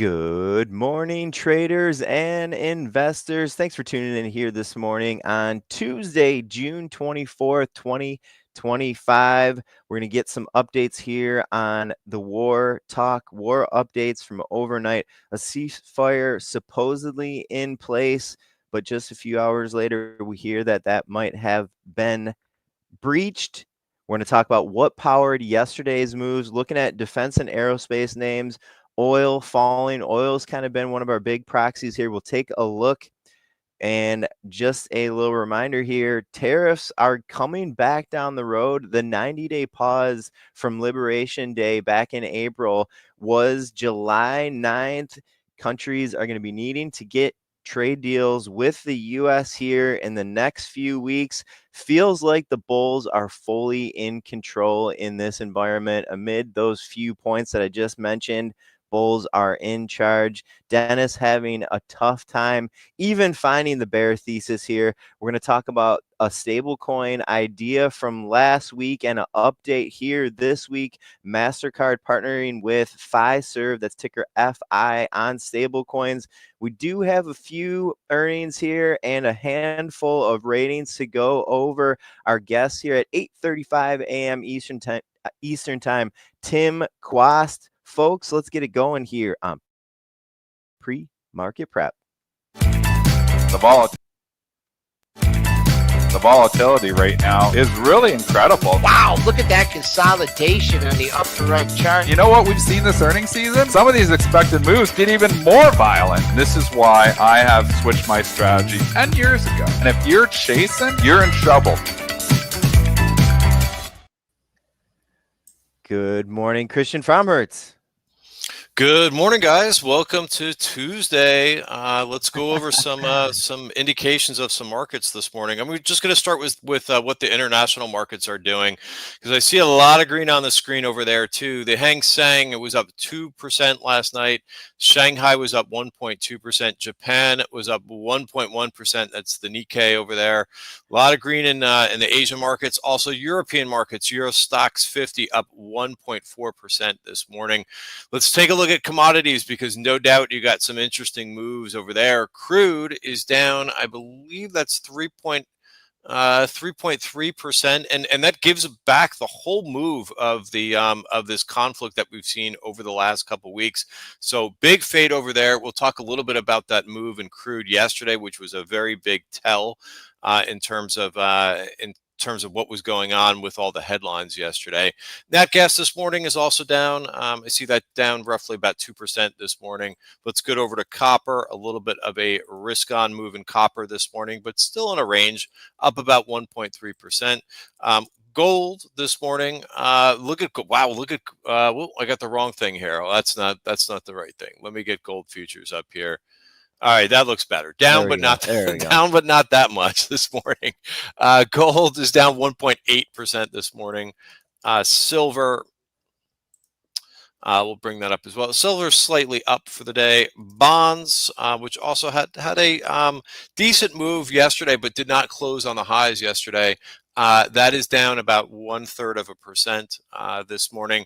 Good morning, traders and investors. Thanks for tuning in here this morning on Tuesday, June 24th, 2025. We're going to get some updates here on the war updates from overnight. A ceasefire supposedly in place, but just a few hours later, we hear that that might have been breached. We're going to talk about what powered yesterday's moves, looking at defense and aerospace names, oil falling. Oil's kind of been one of our big proxies here. We'll take a look. And just a little reminder here, tariffs are coming back down the road. The 90-day pause from Liberation Day back in April was July 9th. Countries are going to be needing to get trade deals with the U.S. here in the next few weeks. Feels like the bulls are fully in control in this environment amid those few points that I just mentioned. Bulls are in charge. Dennis having a tough time even finding the bear thesis here. We're going to talk about a stablecoin idea from last week and an update here this week. MasterCard partnering with Fiserv, that's ticker FI, on stablecoins. We do have a few earnings here and a handful of ratings to go over. Our guests here at 8:35 a.m. Eastern time, Tim Quast. Folks, let's get it going here on pre-market prep. The volatility right now is really incredible. Wow, look at that consolidation on the upper right chart. You know what we've seen this earnings season? Some of these expected moves get even more violent. This is why I have switched my strategy 10 years ago. And if you're chasing, you're in trouble. Good morning, Christian Fromhertz. Good morning, guys. Welcome to Tuesday. Let's go over some indications of some markets this morning. I'm just going to start with what the international markets are doing, because I see a lot of green on the screen over there too. The Hang Seng, it was up 2% last night. Shanghai was up 1.2%. Japan was up 1.1%. That's the Nikkei over there. A lot of green in the Asian markets. Also, European markets. Euro Stoxx 50 up 1.4% this morning. Let's take a look at commodities, because no doubt you got some interesting moves over there. Crude is down, I believe that's 3.3%, and that gives back the whole move of the of this conflict that we've seen over the last couple of weeks. So big fade over there. We'll talk a little bit about that move in crude yesterday, which was a very big tell in terms of what was going on with all the headlines yesterday. Nat gas this morning is also down. I see that down roughly about 2% this morning. Let's get over to copper. A little bit of a risk-on move in copper this morning, but still in a range, up about 1.3%. Gold this morning. Look at well, I got the wrong thing here. Well, that's not the right thing. Let me get gold futures up here. All right, that looks better. Down, but not that much this morning. Gold is down 1.8% this morning. Silver, we'll bring that up as well. Silver is slightly up for the day. Bonds, which also had a decent move yesterday, but did not close on the highs yesterday. That is down about 0.33% this morning.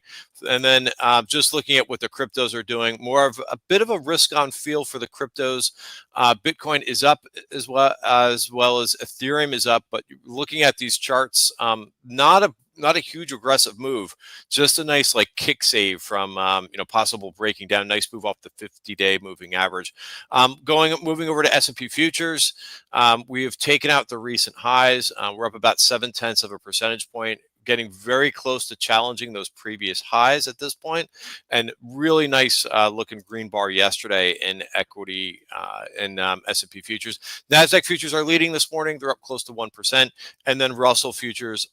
And then just looking at what the cryptos are doing, more of a bit of a risk-on feel for the cryptos. Bitcoin is up as well as Ethereum is up. But looking at these charts, not a huge aggressive move, just a nice like kick save from possible breaking down. Nice move off the 50-day moving average. Moving over to S&P futures, we have taken out the recent highs. We're up about 0.7 of a percentage point, getting very close to challenging those previous highs at this point. And really nice looking green bar yesterday in equity and S&P futures. NASDAQ futures are leading this morning. They're up close to 1%. And then Russell futures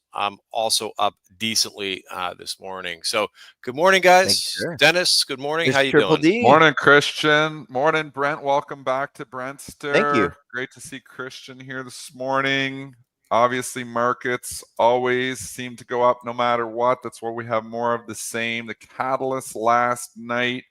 also up decently this morning. So good morning, guys. Dennis, good morning. It's how you doing? D. Morning, Christian. Morning, Brent. Welcome back to Brentster. Thank you. Great to see Christian here this morning. Obviously, markets always seem to go up no matter what. That's where we have more of the same. The catalyst last night,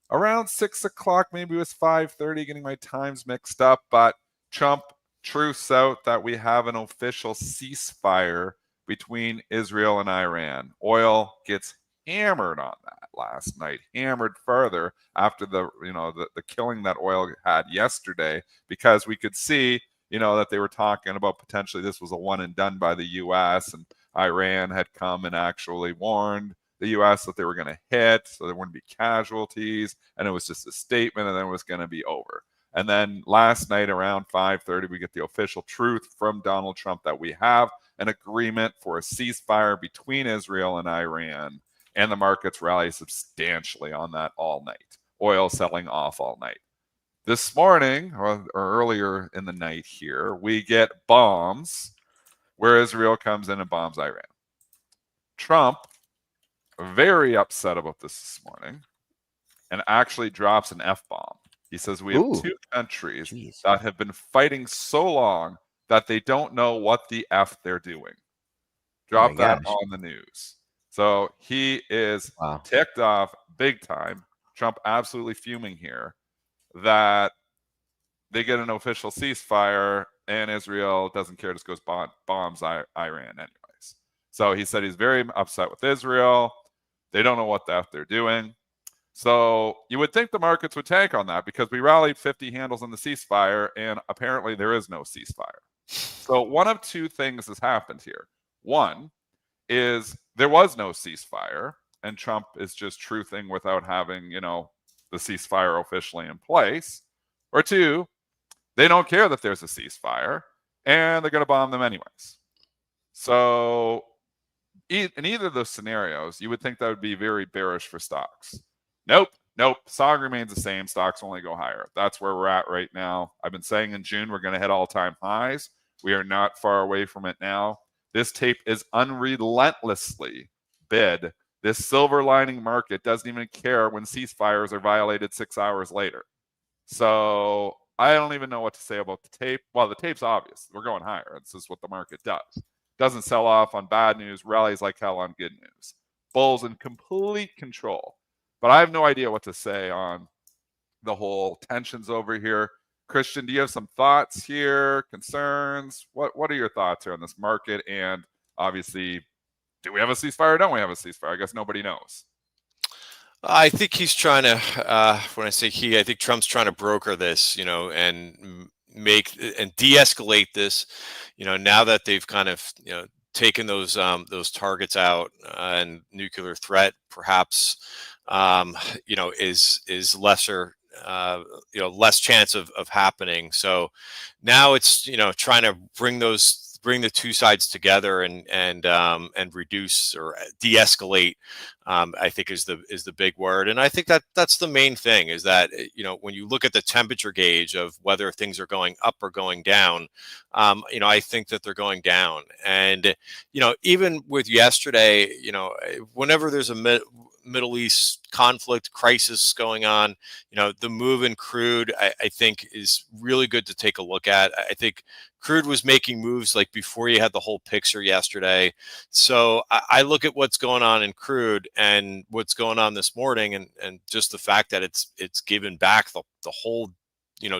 around 6 o'clock, maybe it was 5:30, getting my times mixed up. But Trump truths out that we have an official ceasefire between Israel and Iran. Oil gets hammered on that last night, hammered further after the killing that oil had yesterday, because we could see that they were talking about potentially this was a one and done by the US, and Iran had come and actually warned the US that they were going to hit, so there wouldn't be casualties, and it was just a statement, and then it was going to be over. And then last night around 5:30, we get the official truth from Donald Trump that we have an agreement for a ceasefire between Israel and Iran, and the markets rally substantially on that all night. Oil selling off all night. This morning, or earlier in the night here, we get bombs where Israel comes in and bombs Iran. Trump, very upset about this morning, and actually drops an F-bomb. He says we have two countries that have been fighting so long that they don't know what the F they're doing. Drop that on the news. So he is ticked off big time. Trump absolutely fuming here that they get an official ceasefire and Israel doesn't care, just goes bombs Iran anyways. So he said he's very upset with Israel. They don't know what the F they're doing. So you would think the markets would tank on that, because we rallied 50 handles on the ceasefire, and apparently there is no ceasefire. So one of two things has happened here. One is there was no ceasefire, and Trump is just truthing without having, the ceasefire officially in place. Or two, they don't care that there's a ceasefire, and they're going to bomb them anyways. So in either of those scenarios, you would think that would be very bearish for stocks. Nope. Stock remains the same. Stocks only go higher. That's where we're at right now. I've been saying in June we're going to hit all-time highs. We are not far away from it now. This tape is unrelentlessly bid. This silver lining market doesn't even care when ceasefires are violated 6 hours later. So I don't even know what to say about the tape. Well, the tape's obvious. We're going higher. This is what the market does. Doesn't sell off on bad news, rallies like hell on good news. Bulls in complete control. But I have no idea what to say on the whole tensions over here. Christian, do you have some thoughts here, concerns? What are your thoughts here on this market? And obviously, do we have a ceasefire or don't we have a ceasefire? I guess nobody knows. I think he's trying to, when I say he, I think Trump's trying to broker this, and make and de-escalate this, now that they've kind of, taken those targets out, and nuclear threat perhaps, is lesser, less chance of happening. So now it's, trying to bring the two sides together and reduce or de-escalate, I think is the big word. And I think that's the main thing, is that, when you look at the temperature gauge of whether things are going up or going down, I think that they're going down. And, even with yesterday, whenever there's a Middle East conflict crisis going on, the move in crude, I think is really good to take a look at. I think crude was making moves like before you had the whole picture yesterday. So I look at what's going on in crude and what's going on this morning, and just the fact that it's given back the whole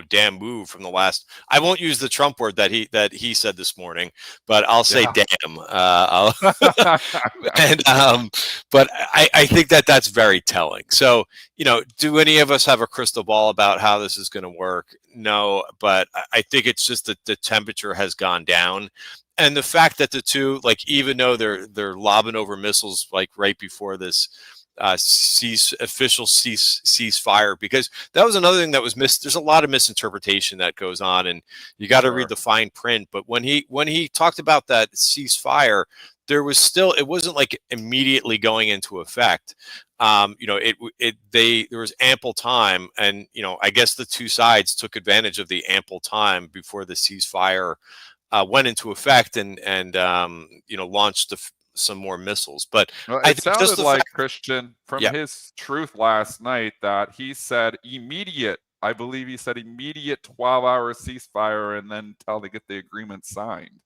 damn move from the last. I won't use the Trump word that he said this morning, but I'll say damn. But I think that's very telling. So, do any of us have a crystal ball about how this is going to work? No, but I think it's just that the temperature has gone down. And the fact that the two, like, even though they're lobbing over missiles like right before this official ceasefire, because that was another thing that was missed. There's a lot of misinterpretation that goes on, and you got to read the fine print. But when he talked about that ceasefire, there wasn't like immediately going into effect. There was ample time, and I guess the two sides took advantage of the ample time before the ceasefire went into effect and launched some more missiles. But it sounded like Christian from his truth last night that he said immediate. I believe he said immediate 12-hour ceasefire, and then until they get the agreement signed.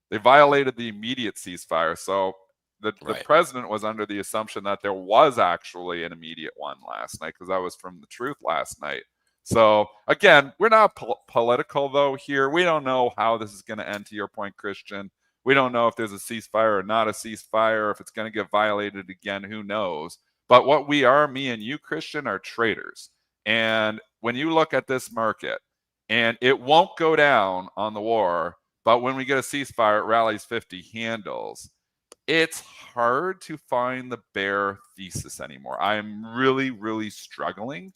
They violated the immediate ceasefire. So the president was under the assumption that there was actually an immediate one last night, because that was from the truth last night. So again, we're not political though here. We don't know how this is going to end, to your point, Christian. We don't know if there's a ceasefire or not a ceasefire, if it's going to get violated again, who knows. But what we are, me and you, Christian, are traders. And when you look at this market, and it won't go down on the war, but when we get a ceasefire, it rallies 50 handles. It's hard to find the bear thesis anymore. I am really, really struggling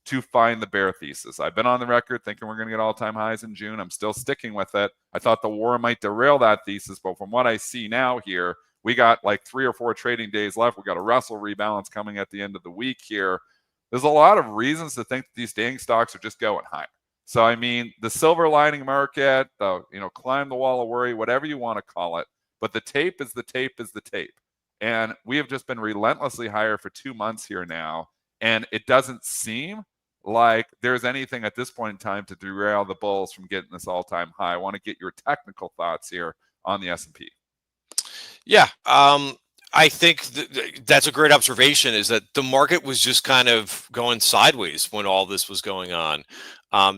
to find the bear thesis. I've been on the record thinking we're going to get all-time highs in June. I'm still sticking with it. I thought the war might derail that thesis, but from what I see now here, we got like 3 or 4 trading days left. We got a Russell rebalance coming at the end of the week here. There's a lot of reasons to think that these dang stocks are just going higher. So, I mean, the silver lining market, the, climb the wall of worry, whatever you want to call it, but the tape is the tape is the tape. And we have just been relentlessly higher for 2 months here now. And it doesn't seem like there's anything at this point in time to derail the bulls from getting this all-time high. I want to get your technical thoughts here on the S&P. Yeah. I think that's a great observation, is that the market was just kind of going sideways when all this was going on.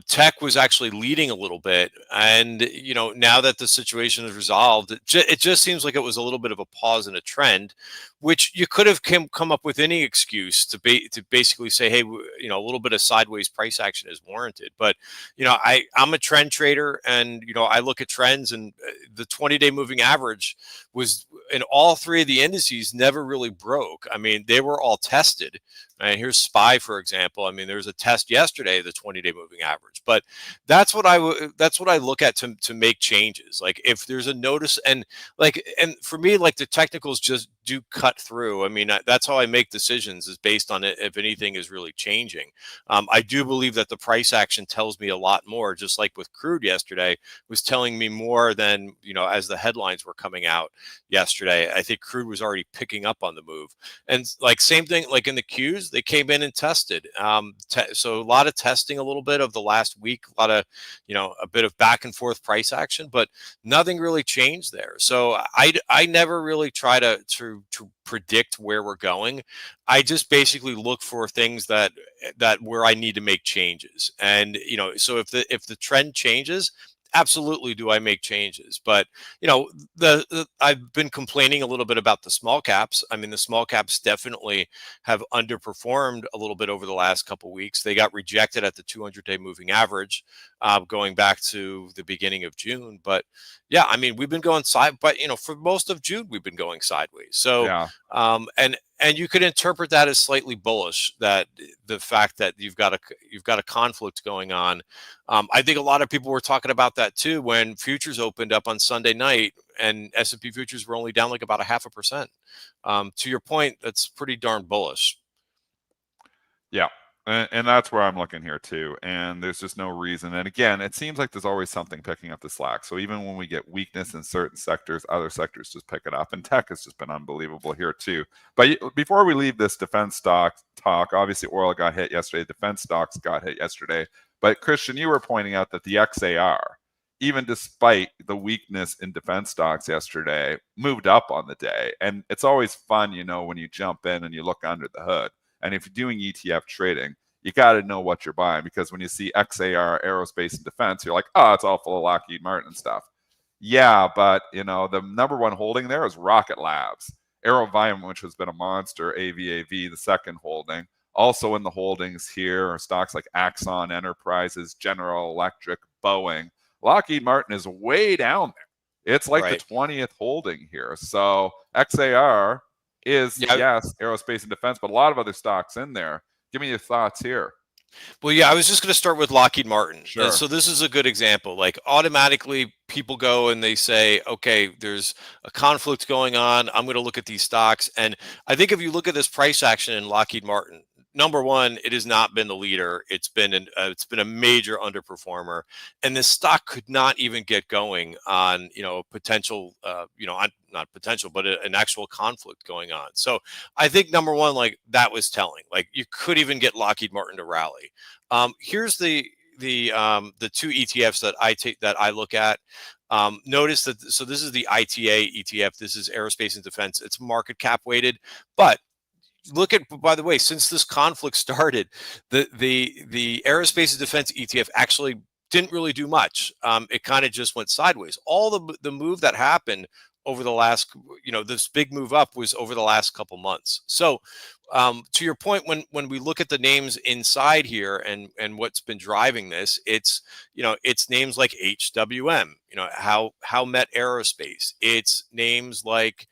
Tech was actually leading a little bit. And, now that the situation is resolved, it just seems like it was a little bit of a pause in a trend, which you could have come up with any excuse to basically say, hey, a little bit of sideways price action is warranted. But, I'm a trend trader, and, I look at trends, and the 20-day moving average was in all 3 of the indices never really broke. I mean, they were all tested. And here's SPY, for example. I mean, there was a test yesterday, the 20-day moving average. But that's what I look at to make changes. Like, if there's a notice, and for me, like, the technicals just do cut through. I mean, that's how I make decisions, is based on it, if anything is really changing. I do believe that the price action tells me a lot more, just like with crude yesterday, was telling me more than, as the headlines were coming out yesterday. I think crude was already picking up on the move. And like, same thing, like in the Qs, they came in and tested. So a lot of testing, a little bit of the last week, a lot of, a bit of back and forth price action, but nothing really changed there. So I never really try to predict where we're going. I just basically look for things that where I need to make changes. And, so if the trend changes, absolutely do I make changes. But I've been complaining a little bit about the small caps. I mean, the small caps definitely have underperformed a little bit over the last couple of weeks. They got rejected at the 200-day moving average, going back to the beginning of June. But yeah, I mean, we've been going but for most of June, we've been going sideways. So Yeah. And you could interpret that as slightly bullish, that the fact that you've got a conflict going on. I think a lot of people were talking about that too when futures opened up on Sunday night, and S&P futures were only down like about 0.5%. To your point, that's pretty darn bullish. Yeah. And that's where I'm looking here too. And there's just no reason. And again, it seems like there's always something picking up the slack. So even when we get weakness in certain sectors, other sectors just pick it up. And tech has just been unbelievable here too. But before we leave this defense stock talk, obviously oil got hit yesterday. Defense stocks got hit yesterday. But Christian, you were pointing out that the XAR, even despite the weakness in defense stocks yesterday, moved up on the day. And it's always fun, when you jump in and you look under the hood. And if you're doing ETF trading, you got to know what you're buying, because when you see XAR, aerospace, and defense, you're like, oh, it's all full of Lockheed Martin and stuff. Yeah, but, the number one holding there is Rocket Labs. AeroVironment, which has been a monster, AVAV, the second holding. Also in the holdings here are stocks like Axon Enterprises, General Electric, Boeing. Lockheed Martin is way down there. It's like the 20th holding here. So XAR is, yes, aerospace and defense, but a lot of other stocks in there. Give me your thoughts here. Well, yeah, I was just going to start with Lockheed Martin. Sure. So this is a good example. Like, automatically people go and they say, okay, there's a conflict going on. I'm going to look at these stocks. And I think if you look at this price action in Lockheed Martin, number one, it has not been the leader. It's been a major underperformer, and this stock could not even get going on potential not potential, but an actual conflict going on. So I think number one, like, that was telling. Like, you could even get Lockheed Martin to rally. Here's the two ETFs that I look at. Notice that. So this is the ITA ETF. This is aerospace and defense. It's market cap weighted, but look at, by the way, since this conflict started, the aerospace and defense ETF actually didn't really do much. It kind of just went sideways. All the move that happened over the last, this big move up was over the last couple months. So to your point, when we look at the names inside here and what's been driving this, it's names like HWM, how Met Aerospace. It's names like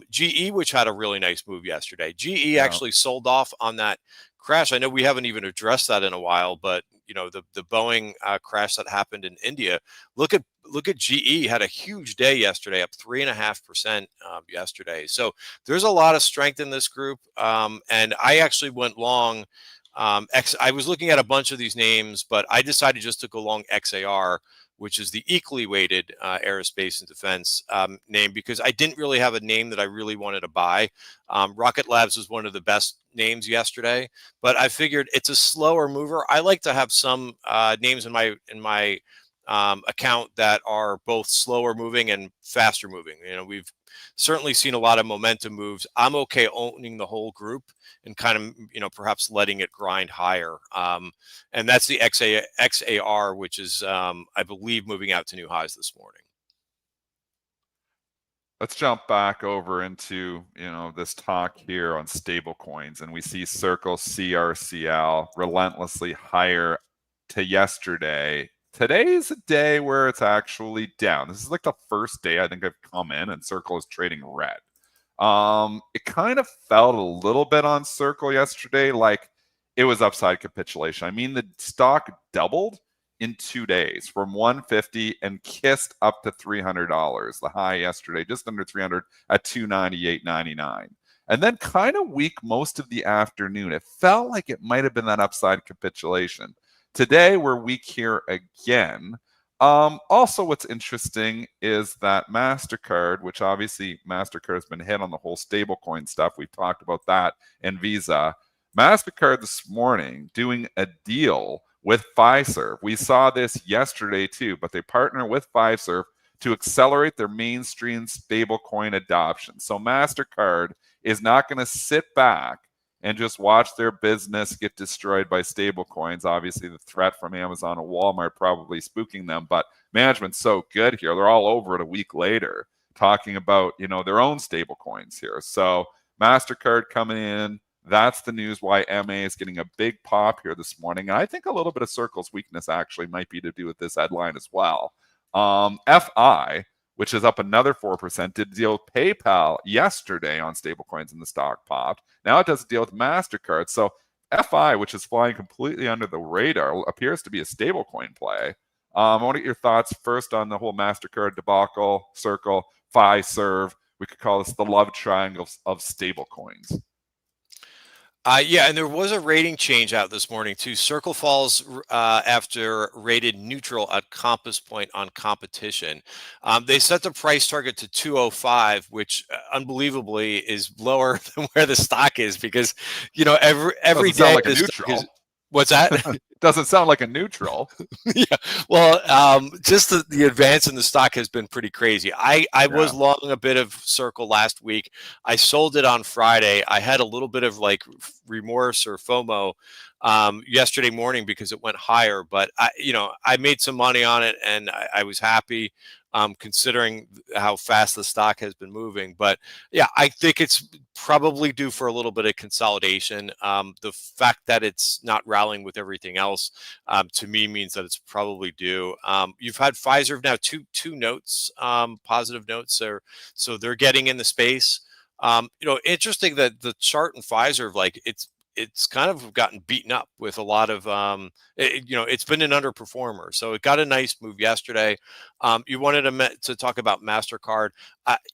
GE, which had a really nice move yesterday. GE actually sold off on that crash. I know we haven't even addressed that in a while, but the Boeing crash that happened in India. Look at GE, had a huge day yesterday, up 3.5% yesterday. So there's a lot of strength in this group, and I actually went long. I was looking at a bunch of these names, but I decided just to go long XAR, which is the equally weighted aerospace and defense name, because I didn't really have a name that I really wanted to buy. Rocket Labs was one of the best names yesterday, but I figured it's a slower mover. I like to have some names in my account that are both slower moving and faster moving. We've certainly seen a lot of momentum moves. I'm okay owning the whole group and kind of, perhaps letting it grind higher. And that's the XAR, which is, I believe, moving out to new highs this morning. Let's jump back over into, this talk here on stable coins, and we see Circle CRCL relentlessly higher to yesterday. Today is a day where it's actually down. This is like the first day I think I've come in and Circle is trading red. It kind of felt a little bit on Circle yesterday like it was upside capitulation. I mean, the stock doubled in 2 days from 150 and kissed up to $300. The high yesterday, just under 300 at 298.99. And then kind of weak most of the afternoon. It felt like it might have been that upside capitulation. Today, we're weak here again. Also, what's interesting is that MasterCard, which obviously MasterCard has been hit on the whole stablecoin stuff. We've talked about that, and Visa. MasterCard this morning doing a deal with Fiserv. We saw this yesterday too, but they partner with Fiserv to accelerate their mainstream stablecoin adoption. So MasterCard is not going to sit back and just watch their business get destroyed by stablecoins. Obviously, the threat from Amazon and Walmart probably spooking them, but management's so good here. They're all over it a week later talking about, their own stablecoins here. So MasterCard coming in. That's the news why MA is getting a big pop here this morning. And I think a little bit of Circle's weakness actually might be to do with this headline as well. FI, which is up another 4%, did a deal with PayPal yesterday on stablecoins and the stock popped. Now it does a deal with MasterCard. So FI, which is flying completely under the radar, appears to be a stablecoin play. I want to get your thoughts first on the whole MasterCard debacle, Circle, Fiserv. We could call this the love triangle of stablecoins. Yeah, and there was a rating change out this morning too. Circle falls after rated neutral at Compass Point on competition. They set the price target to 205, which unbelievably is lower than where the stock is, because every day like a neutral. What's that? Doesn't sound like a neutral. Yeah. Well, just the advance in the stock has been pretty crazy. I was long a bit of Circle last week. I sold it on Friday. I had a little bit of like remorse or FOMO yesterday morning because it went higher, but I made some money on it and I was happy. Considering how fast the stock has been moving. But yeah, I think it's probably due for a little bit of consolidation. The fact that it's not rallying with everything else, to me, means that it's probably due. You've had Pfizer now two notes, positive notes, so they're getting in the space. Interesting that the chart in Pfizer, like it's kind of gotten beaten up with a lot of, it's been an underperformer. So it got a nice move yesterday. You wanted to talk about MasterCard.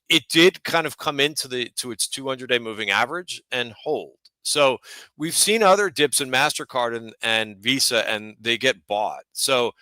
It did kind of come into its 200-day moving average and hold. So we've seen other dips in MasterCard and Visa, and they get bought. So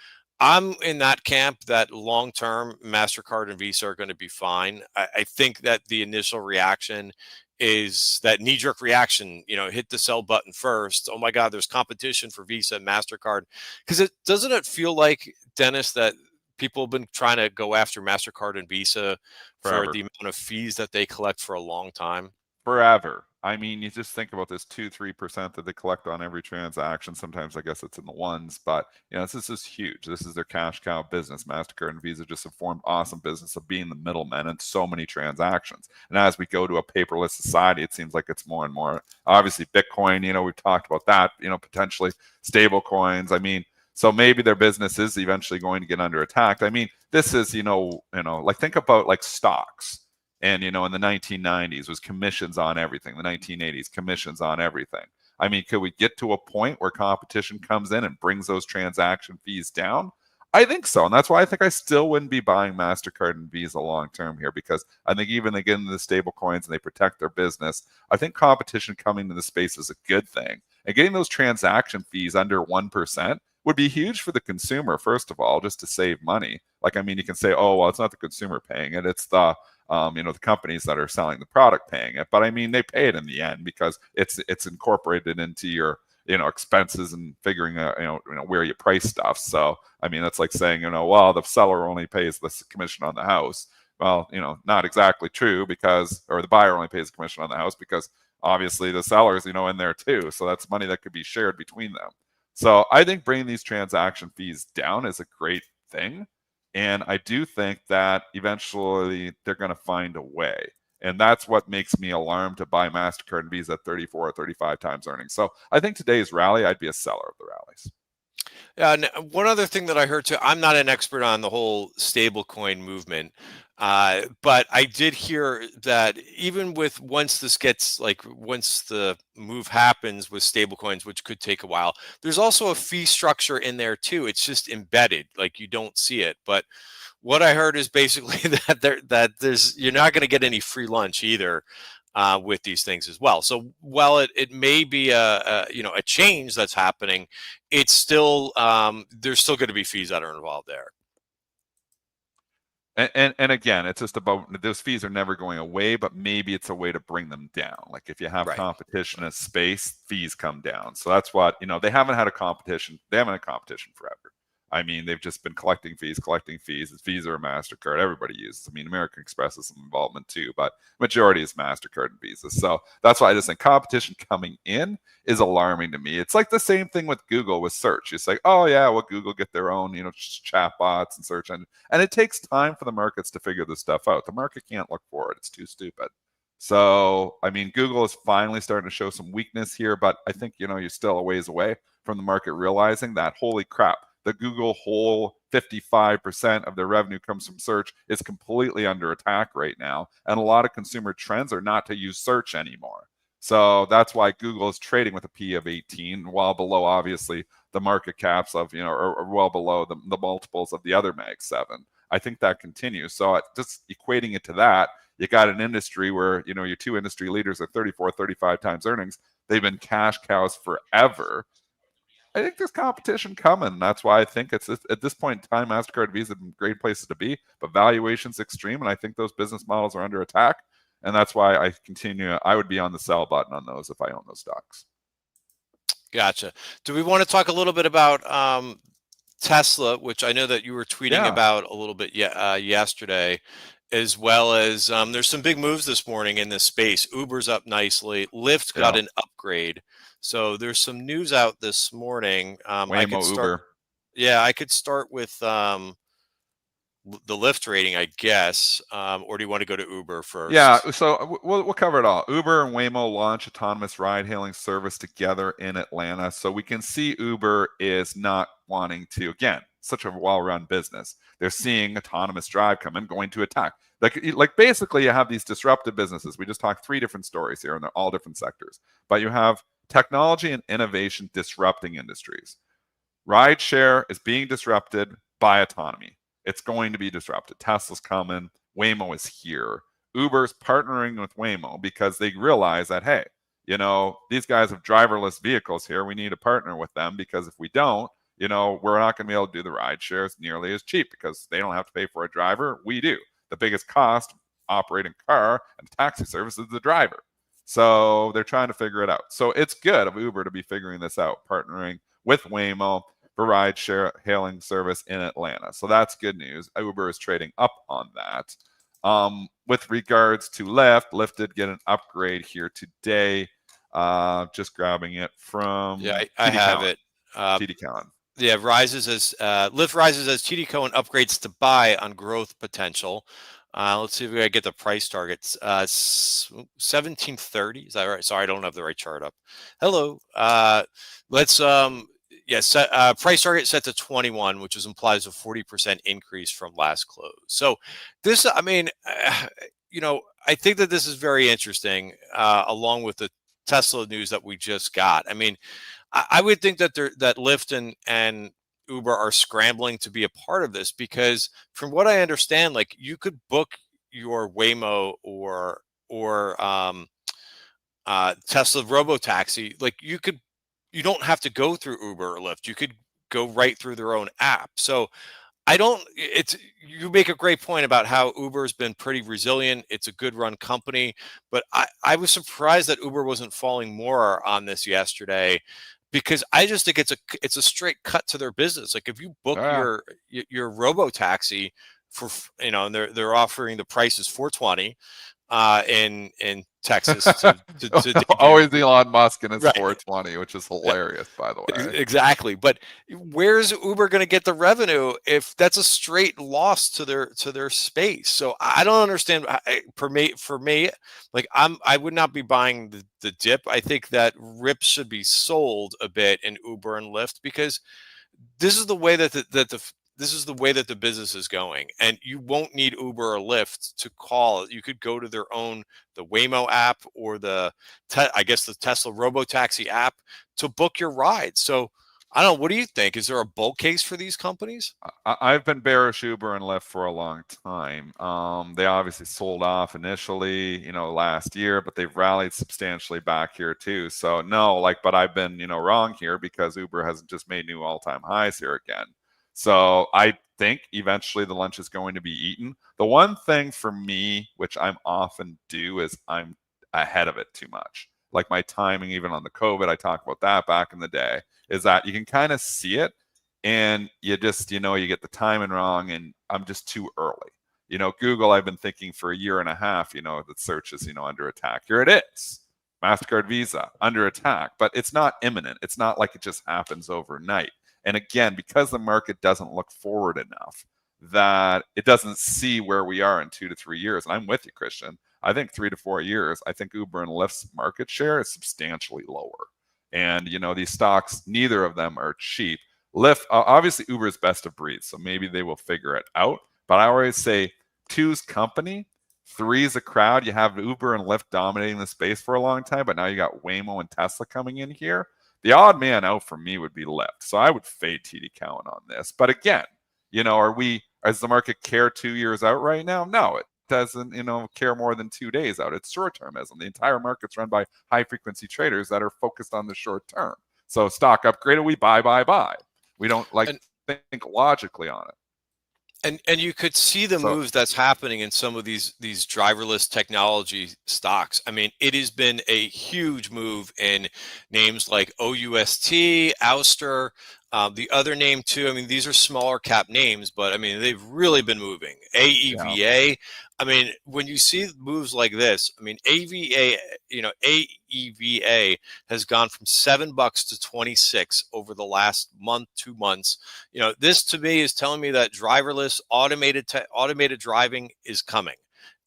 I'm in that camp that long-term MasterCard and Visa are going to be fine. I think that the initial reaction is that knee-jerk reaction, hit the sell button first. Oh my God, there's competition for Visa and MasterCard. Because doesn't it feel like, Dennis, that people have been trying to go after MasterCard and Visa for the amount of fees that they collect for a long time? Forever. I mean, you just think about this 2-3% that they collect on every transaction. Sometimes I guess it's in the ones, but this is huge. This is their cash cow business. MasterCard and Visa just have formed awesome business of being the middlemen in so many transactions. And as we go to a paperless society, it seems like it's more and more. Obviously, Bitcoin, we've talked about that, potentially stable coins. I mean, so maybe their business is eventually going to get under attack. I mean, this is, like think about like stocks. And, in the 1990s was commissions on everything. The 1980s, commissions on everything. I mean, could we get to a point where competition comes in and brings those transaction fees down? I think so. And that's why I think I still wouldn't be buying MasterCard and Visa long term here, because I think even they get into the stable coins and they protect their business, I think competition coming to the space is a good thing. And getting those transaction fees under 1% would be huge for the consumer, first of all, just to save money. Like, I mean, you can say, oh, well, it's not the consumer paying it, it's the the companies that are selling the product paying it. But I mean, they pay it in the end because it's incorporated into your expenses and figuring out where you price stuff. So I mean, that's like saying well, the seller only pays the commission on the house. Well, not exactly true, because, or the buyer only pays the commission on the house, because obviously the seller's in there too. So that's money that could be shared between them. So I think bringing these transaction fees down is a great thing. And I do think that eventually they're going to find a way. And that's what makes me alarmed to buy MasterCard and Visa at 34 or 35 times earnings. So I think today's rally, I'd be a seller of the rallies. Yeah, and one other thing that I heard too, I'm not an expert on the whole stablecoin movement, but I did hear that even with once the move happens with stablecoins, which could take a while, there's also a fee structure in there too. It's just embedded, like you don't see it. But what I heard is basically that you're not going to get any free lunch either. With these things as well. So while it may be a change that's happening, it's still there's still going to be fees that are involved there. And again, it's just about, those fees are never going away, but maybe it's a way to bring them down. Like if you have competition in a space, fees come down. So that's what, they haven't had a competition. They haven't had competition forever. I mean, they've just been collecting fees. It's Visa or MasterCard. Everybody uses. I mean, American Express has some involvement too, but majority is MasterCard and Visa. So that's why I just think competition coming in is alarming to me. It's like the same thing with Google with search. It's like, oh yeah, well, Google get their own, chat bots and search engine. And it takes time for the markets to figure this stuff out. The market can't look for it. It's too stupid. So, I mean, Google is finally starting to show some weakness here, but I think, you're still a ways away from the market realizing that, holy crap, the Google whole 55% of their revenue comes from search is completely under attack right now. And a lot of consumer trends are not to use search anymore. So that's why Google is trading with a P of 18, well below, obviously, the market caps of, or well below the multiples of the other Mag 7. I think that continues. So just equating it to that, you got an industry where, your two industry leaders are 34, 35 times earnings. They've been cash cows forever. I think there's competition coming. That's why I think it's at this point in time, MasterCard and Visa have been great places to be, but valuation's extreme, and I think those business models are under attack. And that's why I would be on the sell button on those if I own those stocks. Gotcha. Do we want to talk a little bit about Tesla, which I know that you were tweeting about a little bit yesterday, as well as there's some big moves this morning in this space. Uber's up nicely. Lyft got an upgrade. So there's some news out this morning. Waymo, Uber. Yeah, I could start with the Lyft rating, I guess. Or do you want to go to Uber first? Yeah, so we'll cover it all. Uber and Waymo launch autonomous ride-hailing service together in Atlanta. So we can see Uber is not wanting to, again, such a well-run business. They're seeing autonomous drive come in, going to attack. Like basically you have these disruptive businesses. We just talked 3 different stories here, and they're all different sectors. But you have technology and innovation disrupting industries. Rideshare is being disrupted by autonomy. It's going to be disrupted. Tesla's coming. Waymo is here. Uber's partnering with Waymo because they realize that, hey, these guys have driverless vehicles here. We need to partner with them, because if we don't, we're not going to be able to do the ride shares nearly as cheap, because they don't have to pay for a driver. We do. The biggest cost operating car and taxi service is the driver. So they're trying to figure it out. So it's good of Uber to be figuring this out, partnering with Waymo for ride hailing service in Atlanta. So that's good news. Uber is trading up on that. with regards to Lyft did get an upgrade here today. Just grabbing it from I have it. TD Cowen. Yeah, rises as Lyft rises as TD Cowen upgrades to buy on growth potential. Let's see if we get the price targets. 1730. Is that right? Sorry, I don't have the right chart up. Hello. Let's price target set to 21, which implies a 40% increase from last close. So this, I mean, I think that this is very interesting, along with the Tesla news that we just got. I mean, I would think that that Lyft and Uber are scrambling to be a part of this, because from what I understand, like, you could book your Waymo or Tesla robotaxi. Like, you don't have to go through Uber or Lyft. You could go right through their own app. So you make a great point about how Uber has been pretty resilient. It's a good run company, but I was surprised that Uber wasn't falling more on this yesterday, because I just think it's a straight cut to their business. Like, if you book your robo-taxi for, and they're offering the price is $420 in Texas to always Elon Musk and his right. 420, which is hilarious, by the way. Exactly. But where's Uber going to get the revenue if that's a straight loss to their space? So I don't understand. For me, like, I would not be buying the dip. I think that RIP should be sold a bit in Uber and Lyft, because this is the way that the business is going, and you won't need Uber or Lyft to call. You could go to the Waymo app or the Tesla robotaxi app to book your ride. So I don't know. What do you think? Is there a bull case for these companies? I've been bearish Uber and Lyft for a long time. They obviously sold off initially, last year, but they've rallied substantially back here too. So no, but I've been, wrong here, because Uber hasn't just made new all-time highs here again. So I think eventually the lunch is going to be eaten. The one thing for me, which I'm often do, is I'm ahead of it too much. Like my timing, even on the COVID, I talked about that back in the day, is that you can kind of see it, and you just, you get the timing wrong, and I'm just too early. Google, I've been thinking for a year and a half, that search is, under attack. Here it is. MasterCard, Visa, under attack, but it's not imminent. It's not like it just happens overnight. And again, because the market doesn't look forward enough, that it doesn't see where we are in 2 to 3 years. And I'm with you, Christian. I think 3 to 4 years, I think Uber and Lyft's market share is substantially lower. And, these stocks, neither of them are cheap. Lyft, obviously Uber is best of breed, so maybe they will figure it out. But I always say 2's company, 3's a crowd. You have Uber and Lyft dominating the space for a long time, but now you got Waymo and Tesla coming in here. The odd man out for me would be Lyft. So I would fade TD Cowen on this. But again, does the market care 2 years out right now? No, it doesn't, care more than 2 days out. It's short-termism. The entire market's run by high-frequency traders that are focused on the short term. So stock upgrade, we buy. We don't think logically on it. And you could see the moves that's happening in some of these driverless technology stocks. I mean, it has been a huge move in names like OUST, Ouster, the other name too. I mean, these are smaller cap names, but I mean, they've really been moving. AEVA. Yeah. I mean, when you see moves like this, I mean, AEVA has gone from $7 to 26 over the last month, 2 months. This to me is telling me that driverless automated driving is coming,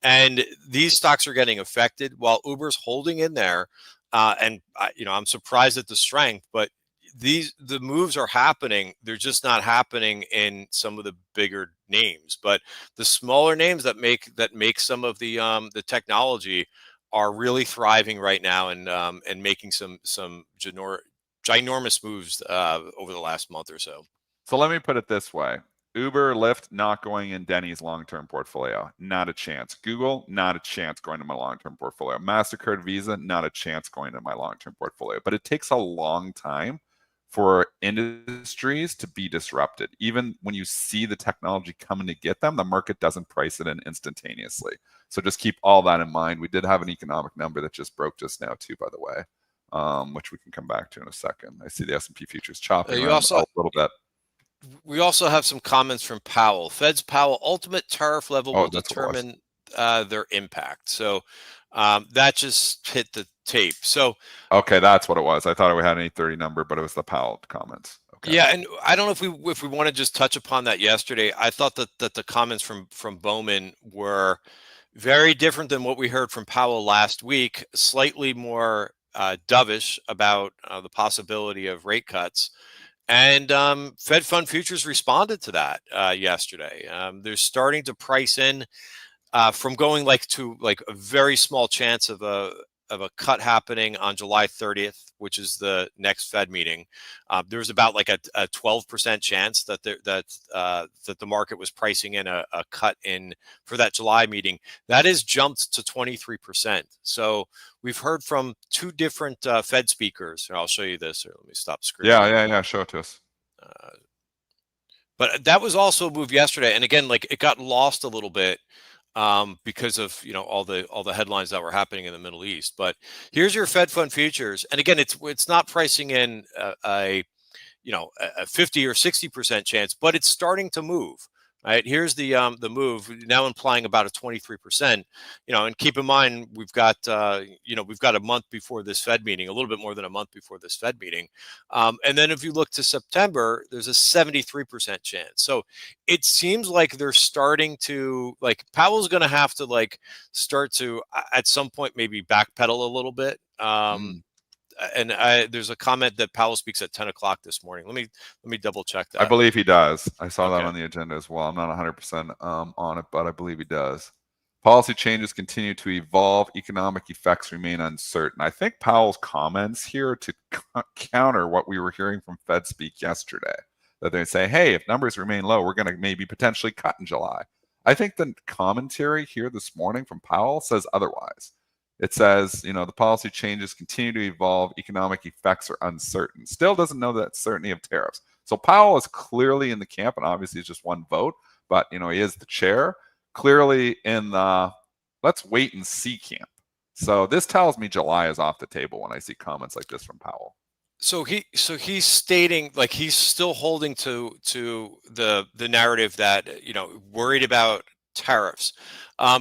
and these stocks are getting affected while Uber's holding in there. And I'm surprised at the strength, but the moves are happening. They're just not happening in some of the bigger names, but the smaller names that make some of the technology are really thriving right now, and making some ginormous moves over the last month or so. So let me put it this way. Uber, Lyft, not going in Denny's long-term portfolio. Not a chance. Google, not a chance going to my long-term portfolio. MasterCard, Visa, not a chance going to my long-term portfolio. But it takes a long time for industries to be disrupted. Even when you see the technology coming to get them, the market doesn't price it in instantaneously. So just keep all that in mind. We did have an economic number that just broke just now too, by the way, which we can come back to in a second. I see the S&P futures chopping around a little bit. We also have some comments from Powell. Fed's Powell ultimate tariff level will determine their impact. So that just hit the tape. So Okay, that's what it was. I thought we had an 8:30 number, but it was the Powell comments. Okay. yeah, and I don't know if we want to just touch upon that yesterday. I thought that the comments from Bowman were very different than what we heard from Powell last week. Slightly more dovish about the possibility of rate cuts. And Fed Fund futures responded to that yesterday. They're starting to price in from going to a very small chance of a cut happening on July 30th, which is the next Fed meeting. There was about like a 12% chance that the market was pricing in a cut in for that July meeting. That has jumped to 23%. So we've heard from two different Fed speakers. I'll show you this. Or let me stop screen. Yeah. Show it to us. But that was also a move yesterday, and again, it got lost a little bit because of all the headlines that were happening in the Middle East. But here's your Fed Fund futures, and again, it's not pricing in a 50 or 60% chance, but it's starting to move. Right, here's the move now implying about a 23%. And keep in mind we've got a month before this Fed meeting, a little bit more than a month before this Fed meeting, and then if you look to September, there's a 73% chance. So it seems like they're starting to Powell's going to have to start to at some point maybe backpedal a little bit. And there's a comment that Powell speaks at 10 o'clock this morning. Let me double check that. I believe he does. I saw Okay. that on the agenda as well. I'm not 100% on it, but I believe he does. Policy changes continue to evolve. Economic effects remain uncertain. I think Powell's comments here to counter what we were hearing from Fed speak yesterday, that they say, hey, if numbers remain low, we're going to maybe potentially cut in July. I think the commentary here this morning from Powell says otherwise. It says, the policy changes continue to evolve. Economic effects are uncertain. Still doesn't know that certainty of tariffs. So Powell is clearly in the camp, and obviously it's just one vote, but he is the chair, clearly in the let's wait and see camp. So this tells me July is off the table when I see comments like this from Powell. So he's stating he's still holding to the narrative that worried about tariffs.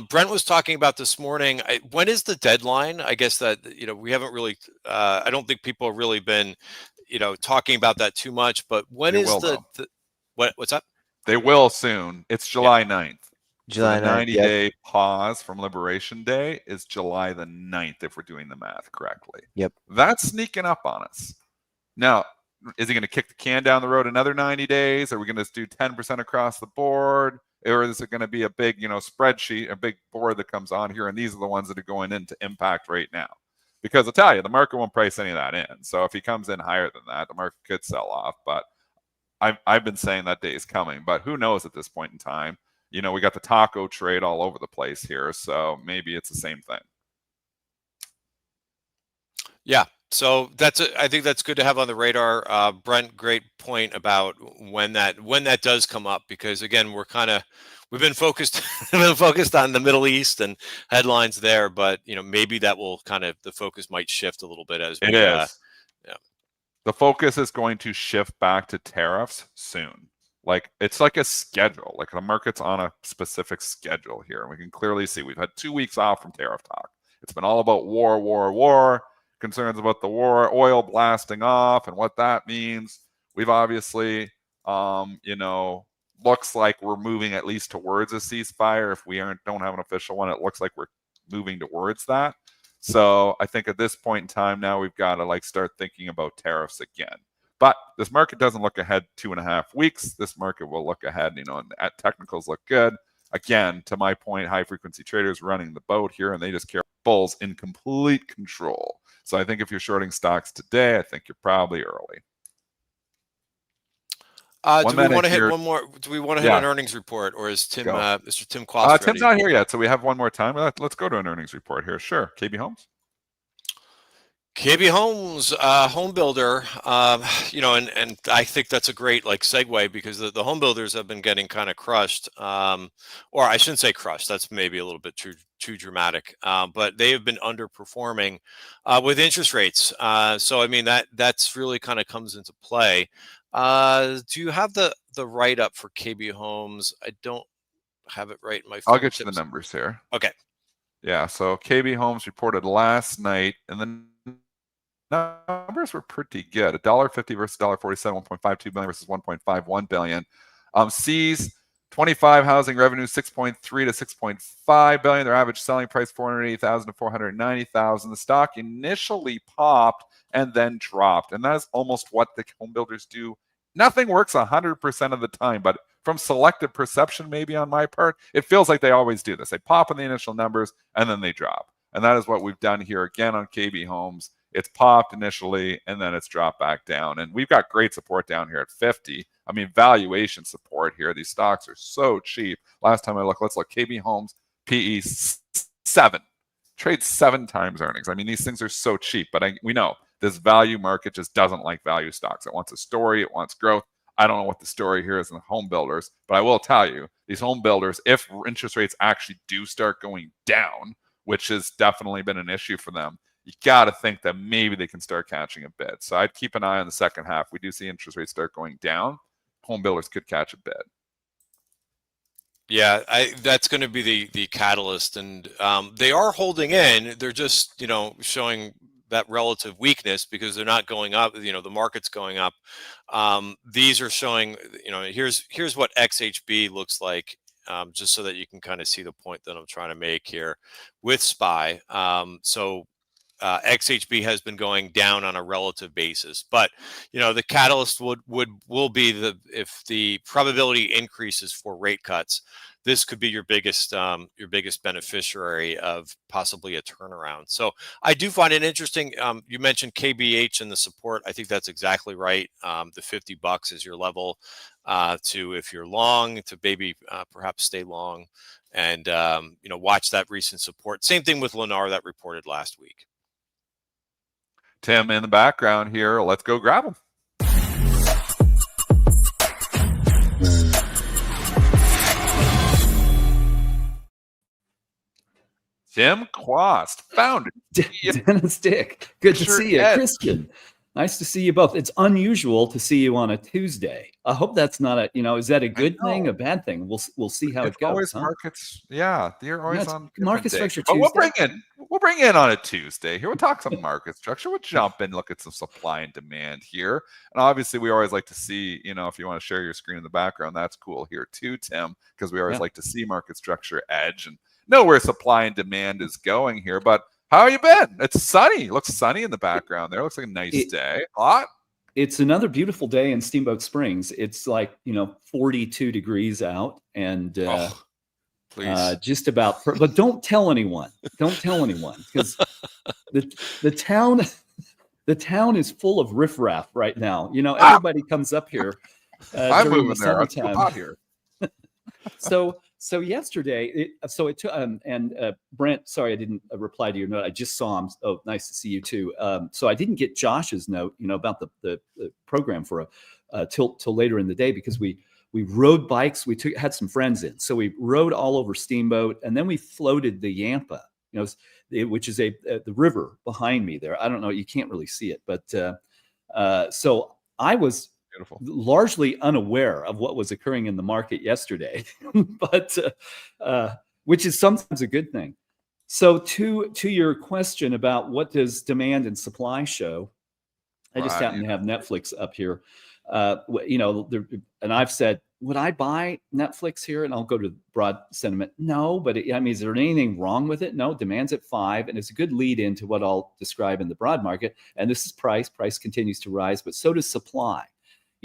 Brent was talking about this morning. When is the deadline? I guess that we haven't really. I don't think people have really been talking about that too much. But when is what's up? They will soon. It's July 9th. July so the 9th, 90-day pause from Liberation Day is July the 9th, if we're doing the math correctly. Yep. That's sneaking up on us. Now, is he going to kick the can down the road another 90 days? Are we going to do 10% across the board? Or is it going to be a big, spreadsheet, a big board that comes on here, and these are the ones that are going into impact right now? Because I'll tell you, the market won't price any of that in. So if he comes in higher than that, the market could sell off. But I've been saying that day is coming. But who knows at this point in time? We got the taco trade all over the place here, so maybe it's the same thing. Yeah. So I think that's good to have on the radar. Brent, great point about when that does come up, because again, we've been focused on the Middle East and headlines there, but maybe that will the focus might shift a little bit as it is. The focus is going to shift back to tariffs soon. It's like a schedule. The market's on a specific schedule here, and we can clearly see we've had 2 weeks off from tariff talk. It's been all about war. Concerns about the war, oil blasting off and what that means. We've obviously, looks like we're moving at least towards a ceasefire. If we don't have an official one, it looks like we're moving towards that. So I think at this point in time now, we've got to start thinking about tariffs again. But this market doesn't look ahead 2.5 weeks. This market will look ahead, and technicals look good. Again, to my point, high frequency traders running the boat here, and they just care bulls in complete control. So I think if you're shorting stocks today, I think you're probably early. Do we want to hit one more? Do we want to hit an earnings report, or is Mr. Tim Quast ready? Tim's not here yet, so we have one more time. Let's go to an earnings report here. Sure, KB Homes. KB Homes, home builder, and I think that's a great segue, because the home builders have been getting kind of crushed, or I shouldn't say crushed. That's maybe a little bit too dramatic, but they have been underperforming with interest rates. So I mean that's really kind of comes into play. Do you have the write up for KB Homes? I don't have it right in my I'll get you the fingertips. numbers here. Okay. Yeah, so KB Homes reported last night, and the numbers were pretty good. $1.50 versus $1.47, 1.52 billion versus 1.51 billion. C's 25 housing revenue 6.3 to 6.5 billion. Their average selling price 480,000 to 490,000. The stock initially popped and then dropped, and that is almost what the home builders do. Nothing works 100% of the time, but from selective perception, maybe on my part, it feels like they always do this. They pop in the initial numbers and then they drop. And that is what we've done here again on KB Homes. It's popped initially and then it's dropped back down. And we've got great support down here at 50. I mean, valuation support here. These stocks are so cheap. Last time I looked, let's look. KB Homes, PE 7. Trades 7 times earnings. I mean, these things are so cheap, but we know this value market just doesn't like value stocks. It wants a story. It wants growth. I don't know what the story here is in the home builders, but I will tell you, these home builders, if interest rates actually do start going down, which has definitely been an issue for them, you got to think that maybe they can start catching a bid. So I'd keep an eye on the second half. We do see interest rates start going down. Home builders could catch a bid. Yeah, that's going to be the catalyst, and they are holding in. They're just showing that relative weakness because they're not going up. The market's going up. These are showing. Here's what XHB looks like, just so that you can kind of see the point that I'm trying to make here with SPY. XHB has been going down on a relative basis, but the catalyst will be if the probability increases for rate cuts. This could be your biggest beneficiary of possibly a turnaround. So I do find it interesting. You mentioned KBH and the support. I think that's exactly right. The $50 is your level to, if you're long, to maybe perhaps stay long, and watch that recent support. Same thing with Lennar that reported last week. Tim in the background here. Let's go grab him. Tim Quast, founder. Dennis Dick, good to see you. Christian, nice to see you both. It's unusual to see you on a Tuesday. I hope that's not is that a good thing, a bad thing? We'll see how it goes. Always markets, yeah. They're always on market structure Tuesday. Tuesday. We'll bring in on a Tuesday. Here we'll talk some market structure. We'll jump in, look at some supply and demand here. And obviously we always like to see, if you want to share your screen in the background, that's cool here too, Tim, because we always like to see market structure edge and know where supply and demand is going here. But how you been? It's sunny. It looks sunny in the background there. It looks like a nice day. Hot. It's another beautiful day in Steamboat Springs. It's like 42 degrees out, and just about. But don't tell anyone. Don't tell anyone, because the town is full of riffraff right now. Everybody comes up here I'm during moving the there. summertime. I'm hot here. So yesterday, Brent, sorry I didn't reply to your note. I just saw him. Oh, nice to see you too. So I didn't get Josh's note, about the program for till later in the day, because we rode bikes. We had some friends in, so we rode all over Steamboat, and then we floated the Yampa, which is the river behind me there. I don't know, you can't really see it, but so I was largely unaware of what was occurring in the market yesterday, but which is sometimes a good thing. So to your question about what does demand and supply show, I just happen to have Netflix up here. And I've said, would I buy Netflix here? And I'll go to broad sentiment. No, but is there anything wrong with it? No, demand's at 5, and it's a good lead into what I'll describe in the broad market. And this is price. Price continues to rise, but so does supply.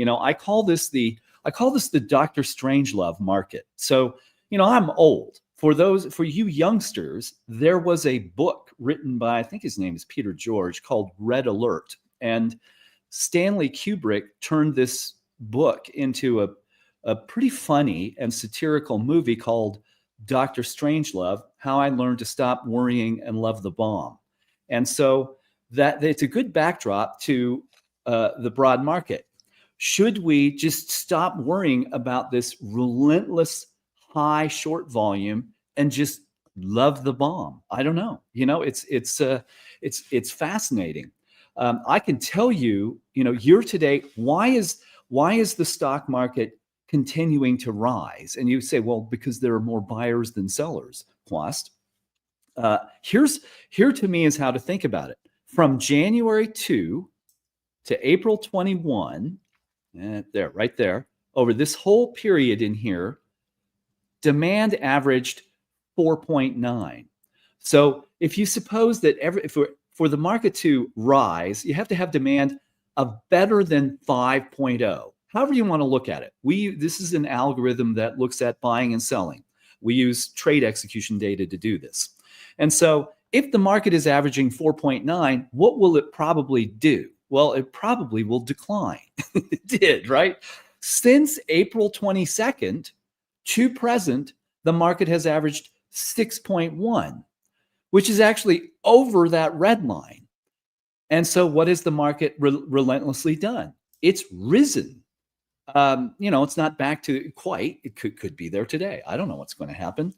I call this the Dr. Strangelove market. So, I'm old. For you youngsters, there was a book written by, I think his name is Peter George, called Red Alert. And Stanley Kubrick turned this book into a pretty funny and satirical movie called Dr. Strangelove, How I Learned to Stop Worrying and Love the Bomb. And so that it's a good backdrop to the broad market. Should we just stop worrying about this relentless high short volume and just love the bomb? I don't know. It's fascinating. I can tell you, year to date, why is the stock market continuing to rise? And you say, well, because there are more buyers than sellers, Quast. Here to me is how to think about it. From January 2 to April 21, there, right there, over this whole period in here, demand averaged 4.9. So if you suppose that for the market to rise, you have to have demand of better than 5.0. However you want to look at it. This is an algorithm that looks at buying and selling. We use trade execution data to do this. And so if the market is averaging 4.9, what will it probably do? Well, it probably will decline. It did, right? Since April 22nd to present, the market has averaged 6.1, which is actually over that red line. And so what has the market relentlessly done? It's risen. It's not back to quite. It could be there today. I don't know what's going to happen.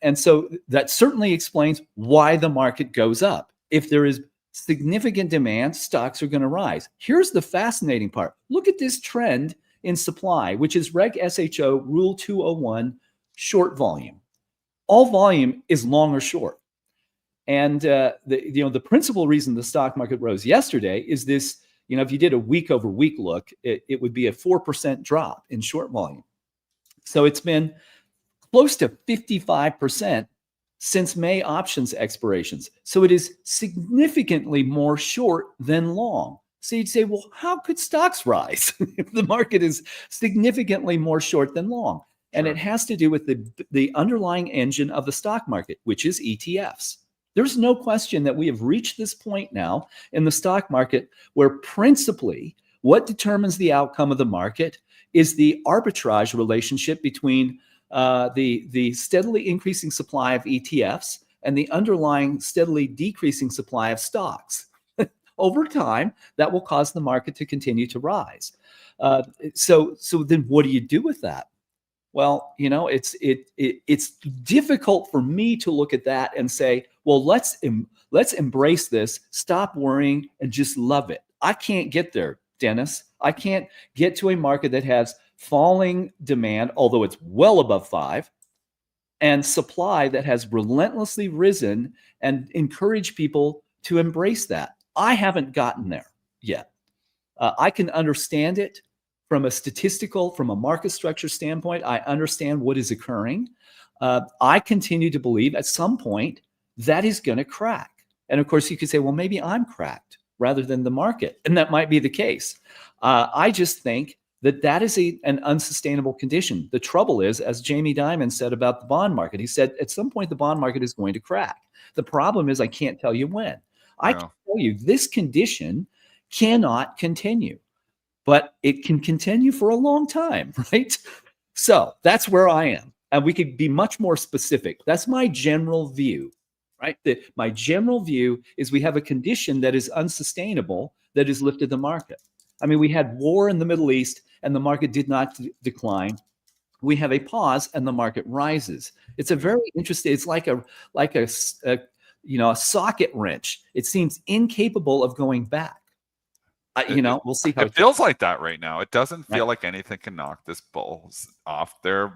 And so that certainly explains why the market goes up. If there is significant demand, stocks are going to rise. Here's the fascinating part. Look at this trend in supply, which is Reg SHO Rule 201, short volume. All volume is long or short. And the principal reason the stock market rose yesterday is this. If you did a week over week look, it would be a 4% drop in short volume. So it's been close to 55% since May options expirations. So it is significantly more short than long. So you'd say, well, how could stocks rise if the market is significantly more short than long? And it has to do with the underlying engine of the stock market, which is ETFs. There's no question that we have reached this point now in the stock market where principally what determines the outcome of the market is the arbitrage relationship between the steadily increasing supply of ETFs and the underlying steadily decreasing supply of stocks. Over time, that will cause the market to continue to rise. So then what do you do with that? Well, it's difficult for me to look at that and say, well, let's embrace this, stop worrying, and just love it. I can't get there, Dennis. I can't get to a market that has falling demand, although it's well above 5, and supply that has relentlessly risen and encourage people to embrace that. I haven't gotten there yet. I can understand it from a market structure standpoint. I understand what is occurring. I continue to believe at some point that is going to crack. And of course, you could say, well, maybe I'm cracked rather than the market. And that might be the case. I just think that is an unsustainable condition. The trouble is, as Jamie Dimon said about the bond market, he said, at some point, the bond market is going to crack. The problem is I can't tell you when. I can tell you this condition cannot continue, but it can continue for a long time, right? So that's where I am. And we could be much more specific. That's my general view, right? My general view is we have a condition that is unsustainable that has lifted the market. I mean, we had war in the Middle East and the market did not decline. We have a pause and the market rises. It's a very interesting, it's like a socket wrench. It seems incapable of going back. We'll see how it feels like that right now. It doesn't feel like anything can knock this bulls off their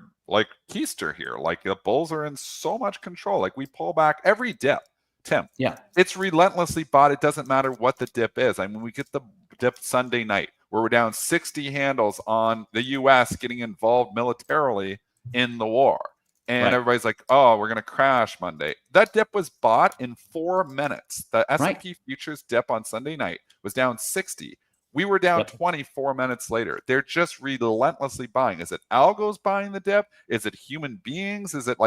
keister here. Like the bulls are in so much control. Like we pull back every dip. Tim, it's relentlessly bought. It doesn't matter what the dip is. I mean, we get the dip Sunday night where we're down 60 handles on the U.S. getting involved militarily in the war. And everybody's like, oh, we're going to crash Monday. That dip was bought in 4 minutes. The S&P futures dip on Sunday night was down 60. We were down 24 minutes later. They're just relentlessly buying. Is it algos buying the dip? Is it human beings? Is it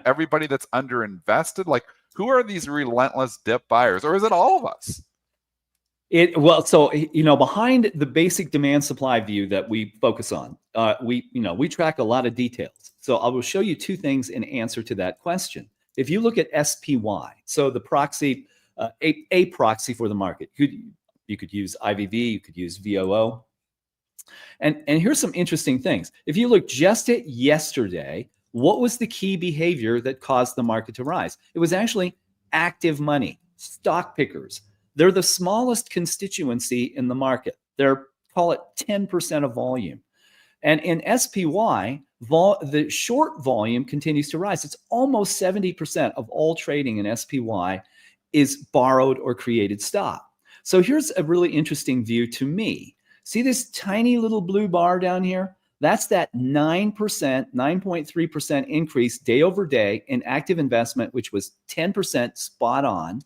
everybody that's underinvested? Like, who are these relentless dip buyers? Or is it all of us? Behind the basic demand supply view that we focus on, we track a lot of details. So I will show you two things in answer to that question. If you look at SPY, so the proxy, a proxy for the market, you could use IVV, you could use VOO. And here's some interesting things. If you look just at yesterday, what was the key behavior that caused the market to rise? It was actually active money, stock pickers. They're the smallest constituency in the market. They're, call it 10% of volume. And in SPY, the short volume continues to rise. It's almost 70% of all trading in SPY is borrowed or created stock. So here's a really interesting view to me. See this tiny little blue bar down here? That's that 9%, 9.3% increase day over day in active investment, which was 10% spot on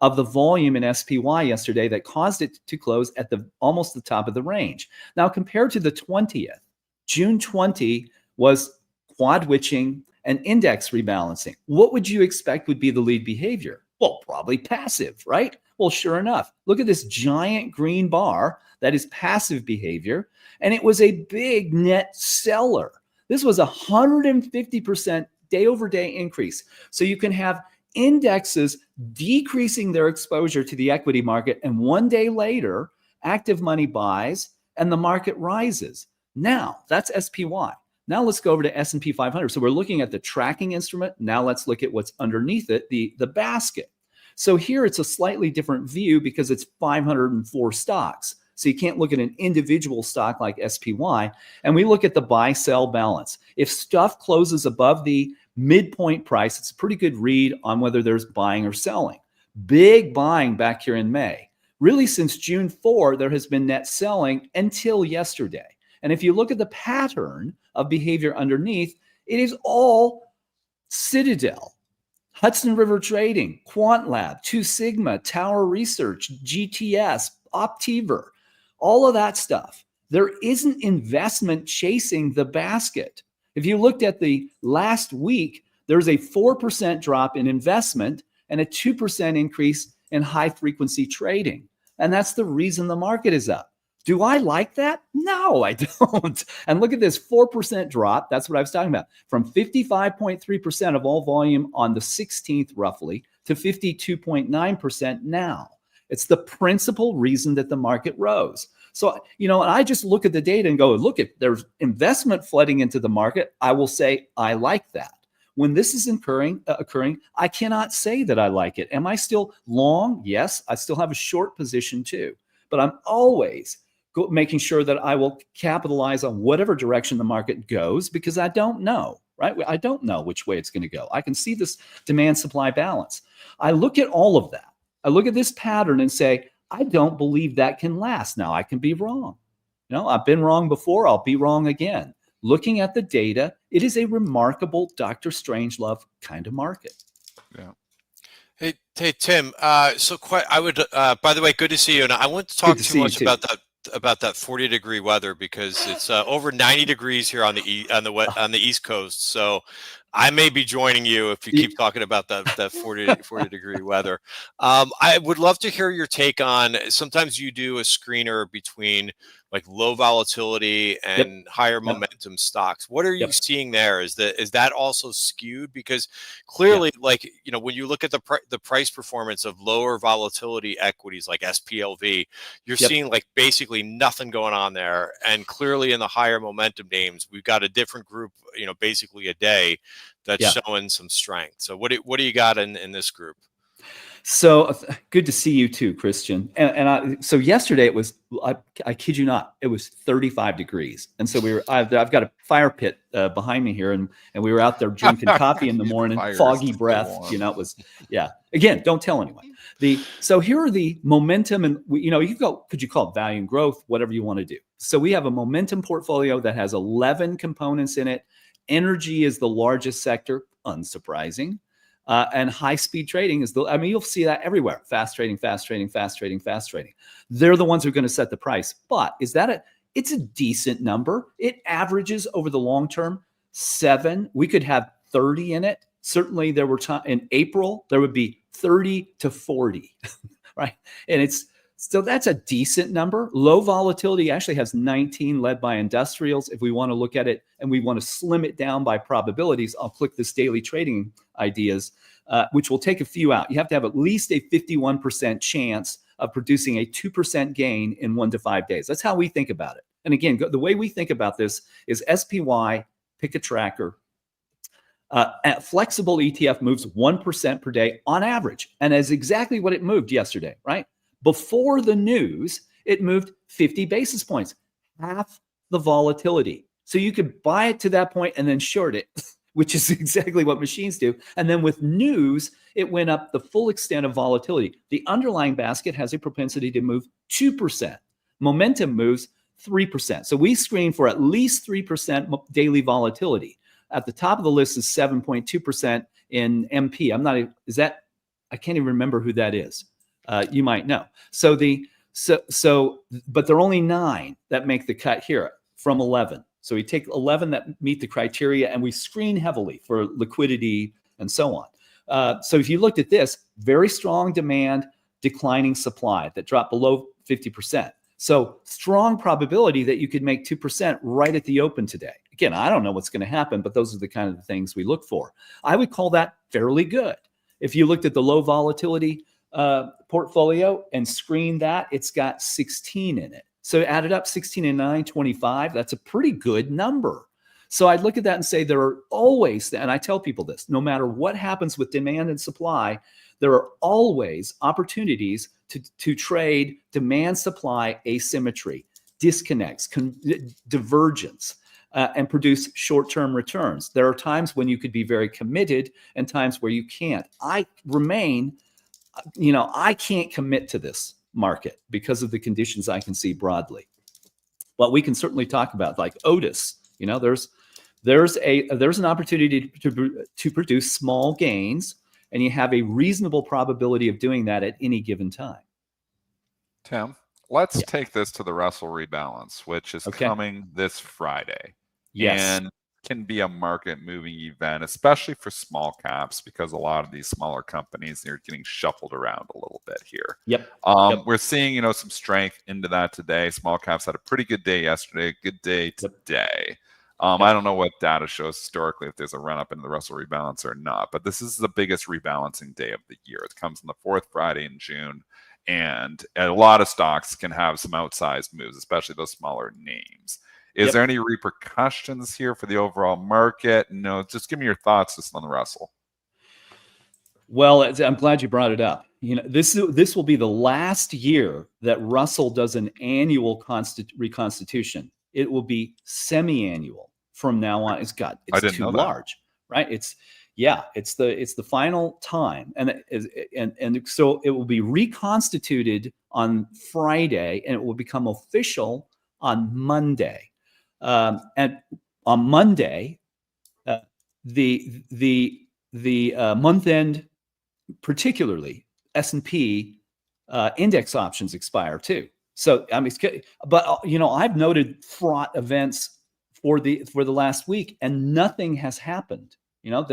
of the volume in SPY yesterday that caused it to close at almost the top of the range. Now, compared to the 20th, June 20 was quad witching and index rebalancing. What would you expect would be the lead behavior? Well, probably passive, right? Well, sure enough, look at this giant green bar that is passive behavior, and it was a big net seller. This was 150% day over day increase. So you can have indexes decreasing their exposure to the equity market, and one day later, active money buys and the market rises. Now, that's SPY. Now let's go over to S&P 500. So we're looking at the tracking instrument. Now let's look at what's underneath it, the basket. So here it's a slightly different view because it's 504 stocks. So you can't look at an individual stock like SPY. And we look at the buy-sell balance. If stuff closes above the midpoint price, it's a pretty good read on whether there's buying or selling. Big buying back here in May. Really, since June 4, there has been net selling until yesterday. And if you look at the pattern of behavior underneath, it is all Citadel, Hudson River Trading, Quant Lab, Two Sigma, Tower Research, GTS, Optiver, all of that stuff. There isn't investment chasing the basket. If you looked at the last week, there's a 4% drop in investment and a 2% increase in high frequency trading. And that's the reason the market is up. Do I like that? No, I don't. And look at this 4% drop. That's what I was talking about. From 55.3% of all volume on the 16th, roughly, to 52.9% now. It's the principal reason that the market rose. So, and I just look at the data and go, look, if there's investment flooding into the market, I will say, I like that. When this is occurring, I cannot say that I like it. Am I still long? Yes, I still have a short position too. But I'm always making sure that I will capitalize on whatever direction the market goes because I don't know, right? I don't know which way it's going to go. I can see this demand-supply balance. I look at all of that. I look at this pattern and say, I don't believe that can last. Now, I can be wrong. I've been wrong before. I'll be wrong again. Looking at the data, it is a remarkable Dr. Strangelove kind of market. Yeah. Hey, Tim. By the way, good to see you. And I won't talk too much about that 40-degree weather because it's over 90 degrees here on the East Coast. So I may be joining you if you keep talking about that 40-degree weather. I would love to hear your take on. Sometimes you do a screener between like low volatility and higher momentum stocks. What are you seeing there? Is that also skewed? Because clearly, when you look at the price performance of lower volatility equities like SPLV, you're seeing like basically nothing going on there. And clearly in the higher momentum names, we've got a different group, basically a day that's showing some strength. So what do you got in this group? So good to see you too, Christian. So yesterday it was, I kid you not, it was 35 degrees. And so I've got a fire pit behind me here and we were out there drinking coffee in the morning, foggy breath, it was, again, don't tell anyone. So here are the momentum and could you call it value and growth, whatever you want to do. So we have a momentum portfolio that has 11 components in it. Energy is the largest sector, unsurprising. And high-speed trading is you'll see that everywhere. Fast trading, fast trading, fast trading, fast trading. They're the ones who are going to set the price. But it's a decent number. It averages over the long term 7. We could have 30 in it. Certainly there were times in April, there would be 30 to 40, right? And so that's a decent number. Low volatility actually has 19 led by industrials. If we want to look at it and we want to slim it down by probabilities, I'll click this daily trading ideas, which will take a few out. You have to have at least a 51% chance of producing a 2% gain in 1 to 5 days. That's how we think about it. And again, the way we think about this is SPY, pick a tracker. Flexible ETF moves 1% per day on average. And that's exactly what it moved yesterday, right? Before the news, it moved 50 basis points, half the volatility. So you could buy it to that point and then short it, which is exactly what machines do. And then with news, it went up the full extent of volatility. The underlying basket has a propensity to move 2%. Momentum moves 3%. So we screen for at least 3% daily volatility. At the top of the list is 7.2% in MP. I can't even remember who that is. You might know. But there are only 9 that make the cut here from 11. So we take 11 that meet the criteria, and we screen heavily for liquidity and so on. So if you looked at this, very strong demand, declining supply that dropped below 50%. So strong probability that you could make 2% right at the open today. Again, I don't know what's going to happen, but those are the kind of things we look for. I would call that fairly good. If you looked at the low volatility portfolio and screened that, it's got 16 in it. So added up 16 and 9, 25. That's a pretty good number. So I'd look at that and say there are always, and I tell people this, no matter what happens with demand and supply, there are always opportunities to trade demand supply asymmetry, disconnects, divergence, and produce short-term returns. There are times when you could be very committed and times where you can't. I can't commit to this market because of the conditions I can see broadly. But we can certainly talk about, like Otis. There's an opportunity to produce small gains, and you have a reasonable probability of doing that at any given time. Tim, let's take this to the Russell rebalance, which is coming this Friday. Yes. And can be a market moving event, especially for small caps, because a lot of these smaller companies are getting shuffled around a little bit here. Yep. We're seeing, some strength into that today. Small caps had a pretty good day yesterday, good day today. I don't know what data shows historically if there's a run up into the Russell rebalance or not, but this is the biggest rebalancing day of the year. It comes on the 4th Friday in June, and a lot of stocks can have some outsized moves, especially those smaller names. Is there any repercussions here for the overall market? No, just give me your thoughts just on the Russell. Well, I'm glad you brought it up. This will be the last year that Russell does an annual reconstitution. It will be semi-annual from now on. It's too large, right? It's the final time, and so it will be reconstituted on Friday, and it will become official on Monday. And on Monday, the month end, particularly S&P index options expire too. So I've noted fraught events for the last week, and nothing has happened.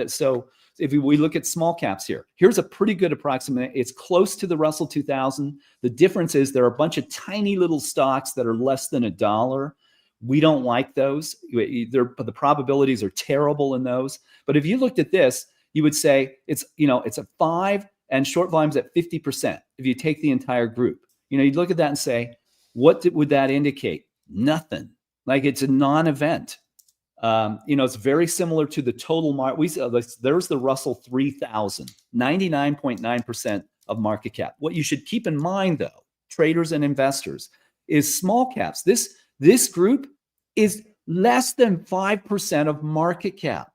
So if we look at small caps here, here's a pretty good approximate. It's close to the Russell 2000. The difference is there are a bunch of tiny little stocks that are less than $1. We don't like those. The probabilities are terrible in those. But if you looked at this, you would say it's a 5 and short volumes at 50%. If you take the entire group, you'd look at that and say, what would that indicate? Nothing. Like, it's a non-event. It's very similar to the total market. There's the Russell 3000, 99.9% of market cap. What you should keep in mind, though, traders and investors, is small caps. This group is less than 5% of market cap.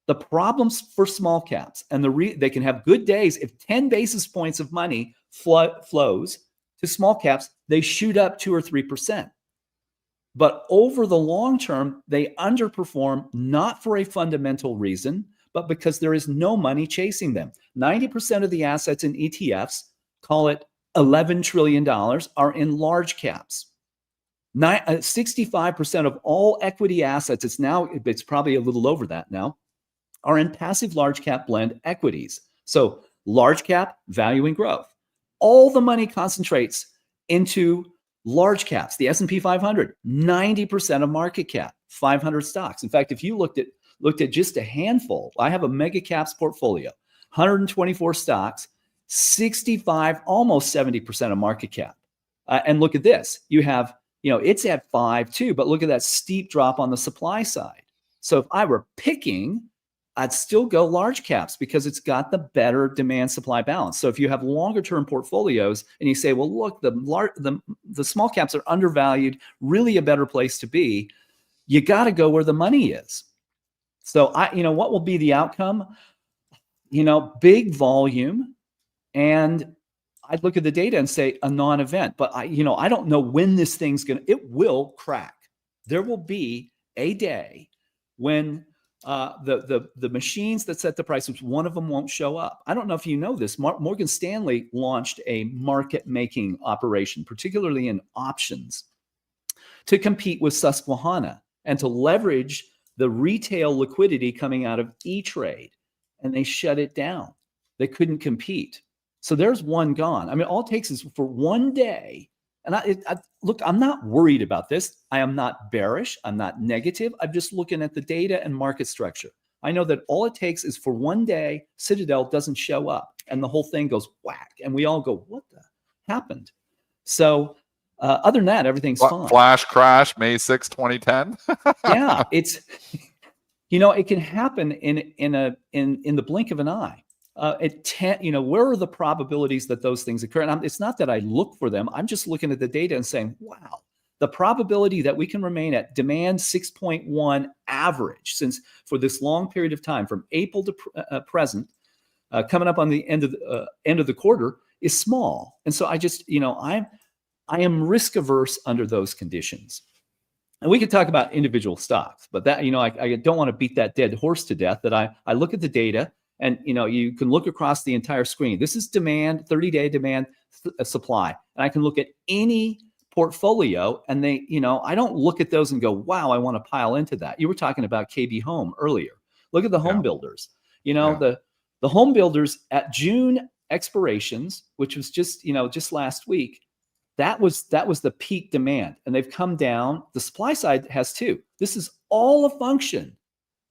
The problems for small caps, and they can have good days. If 10 basis points of money flows to small caps, they shoot up 2 or 3%. But over the long term, they underperform, not for a fundamental reason, but because there is no money chasing them. 90% of the assets in ETFs, call it $11 trillion, are in large caps. 65% of all equity assets, it's probably a little over that now, are in passive large cap blend equities. So large cap, value and growth. All the money concentrates into large caps. The S&P 500, 90% of market cap, 500 stocks. In fact, if you looked at just a handful, I have a mega caps portfolio, 124 stocks, 65, almost 70% of market cap. And look at this. You have, it's at 5 too, but look at that steep drop on the supply side. So if I were picking, I'd still go large caps because it's got the better demand supply balance. So if you have longer term portfolios and you say, well, look, the small caps are undervalued, really a better place to be. you got to go where the money is. So what will be the outcome? Big volume, and I'd look at the data and say a non-event. But I don't know when this thing's it will crack. There will be a day when the machines that set the prices, one of them won't show up. I don't know if you know this. Morgan Stanley launched a market making operation, particularly in options, to compete with Susquehanna and to leverage the retail liquidity coming out of E-Trade. And they shut it down. They couldn't compete. So there's one gone. I mean, all it takes is for one day. And look, I'm not worried about this. I am not bearish. I'm not negative. I'm just looking at the data and market structure. I know that all it takes is for one day, Citadel doesn't show up and the whole thing goes whack. And we all go, what the happened? So other than that, everything's fine. Flash crash, May 6, 2010. Yeah, it's, it can happen in the blink of an eye. Where are the probabilities that those things occur? And it's not that I look for them. I'm just looking at the data and saying, wow, the probability that we can remain at demand 6.1 average since for this long period of time from April to present, coming up on the end of the quarter is small. And so I just, I am risk averse under those conditions. And we could talk about individual stocks, but that, I don't want to beat that dead horse to death. That I look at the data. And, you can look across the entire screen. This is demand, 30-day demand supply. And I can look at any portfolio and I don't look at those and go, wow, I want to pile into that. You were talking about KB Home earlier. Look at the home builders. The home builders at June expirations, which was just last week, that was the peak demand. And they've come down. The supply side has too. This is all a function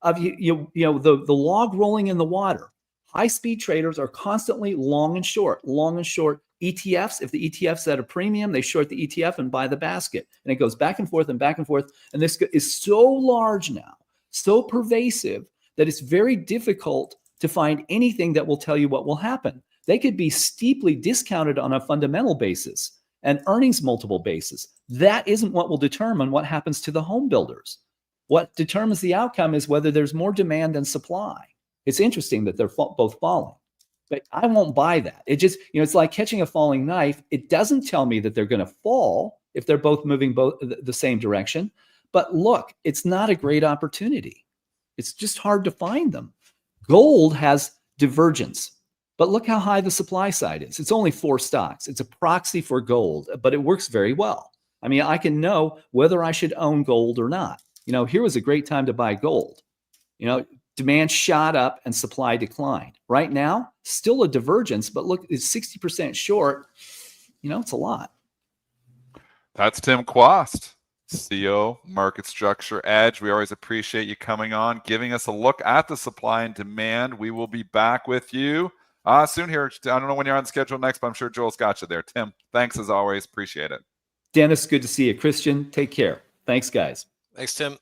of the log rolling in the water. High-speed traders are constantly long and short ETFs. If the ETF's at a premium, they short the ETF and buy the basket. And it goes back and forth and back and forth. And this is so large now, so pervasive, that it's very difficult to find anything that will tell you what will happen. They could be steeply discounted on a fundamental basis and earnings multiple basis. That isn't what will determine what happens to the home builders. What determines the outcome is whether there's more demand than supply. It's interesting that they're both falling, but I won't buy that. It just, it's like catching a falling knife. It doesn't tell me that they're going to fall if they're both moving the same direction. But look, it's not a great opportunity. It's just hard to find them. Gold has divergence, but look how high the supply side is. It's only 4 stocks. It's a proxy for gold, but it works very well. I mean, I can know whether I should own gold or not. Here was a great time to buy gold. Demand shot up and supply declined. Right now, still a divergence, but look, it's 60% short. It's a lot. That's Tim Quast, CEO, Market Structure Edge. We always appreciate you coming on, giving us a look at the supply and demand. We will be back with you soon here. I don't know when you're on the schedule next, but I'm sure Joel's got you there. Tim, thanks as always. Appreciate it. Dennis, good to see you. Christian, take care. Thanks, guys. Thanks, Tim.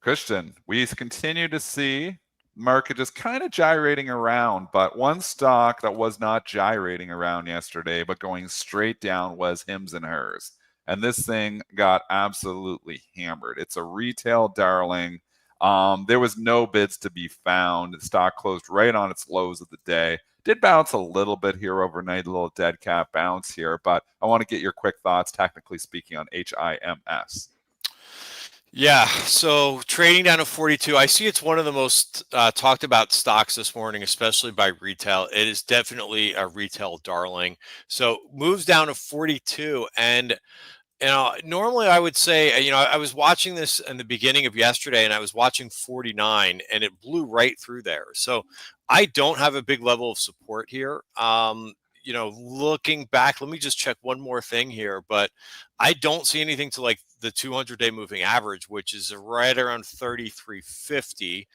Christian, we continue to see market just kind of gyrating around, but one stock that was not gyrating around yesterday, but going straight down was Hims and Hers. And this thing got absolutely hammered. It's a retail darling. There was no bids to be found. The stock closed right on its lows of the day. Did bounce a little bit here overnight, a little dead cat bounce here, but I want to get your quick thoughts, technically speaking, on HIMS. Yeah, so trading down to 42. I see it's one of the most talked about stocks this morning, especially by retail. It is definitely a retail darling. So moves down to 42. And normally I would say, I was watching this in the beginning of yesterday and I was watching 49 and it blew right through there. So I don't have a big level of support here. Looking back, let me just check one more thing here, but I don't see anything to like the 200-day moving average, which is right around 33.50.